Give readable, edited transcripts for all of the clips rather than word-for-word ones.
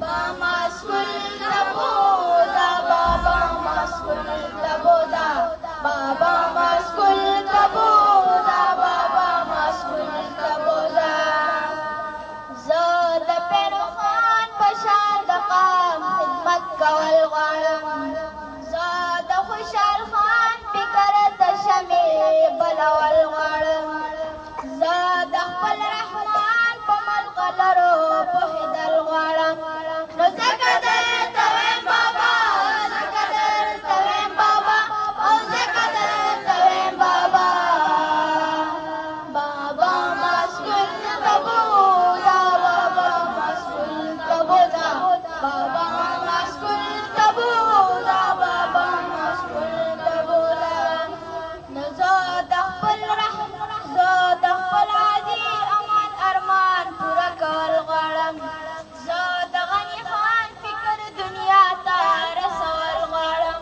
مسئول تبودا بابا مسئول تبودا بابا مسئول تبودا بابا مسئول تبودا زه د پیرو خان په شان د قام خدمت کول غواړم زه د خوشحال خان فکر د شمعې بلول غواړم زه د خپل رحمان په ملغلرو پوهېدل غواړم نو ځکه درته ویم بابا ځکه درته ویم بابا او ځکه درته ویم بابا بابا مسئول تبودا بابا مسئول تبودا بابا مسئول تبودا بابا مسئول تبودا نو زه د خپل عادي امان ارمان پوره کول غواړم زه د غني خان فکر دنیا ته رسول غواړم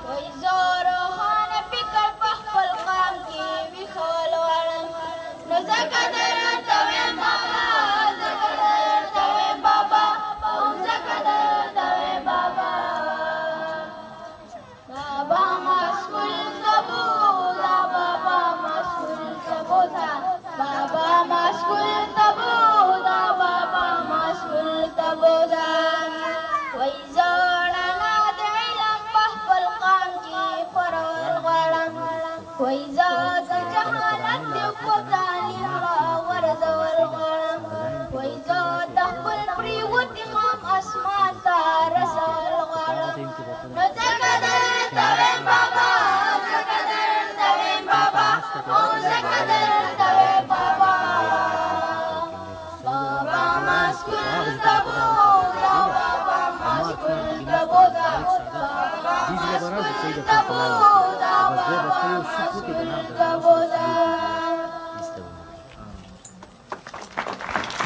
وایي زه روښانه فکر په خپل قام کې ویښول غواړم نو ځکه درته ویم بابا ځکه درته ویم بابا او ځکه درته ویم بابا بابا مسئول تبودا بابا مسئول تبودا بابا مسئول تبودا بابا مسئول تبودا وایي زه رڼا د علم په خپل قام کې خورول غواړم وایي زه د جهالت تیږو تعلیم راغورځول غواړم وایي زه د خپل پرېوتي قام اسمان ته رسول غواړم نو ځکه درته ویم بابا ځکه درته ویم بابا او ځکه درته ویم بابا بابا مسئول تبودا بابا مسئول تبودا بابا مسئول تبودا بابا مسئول تبودا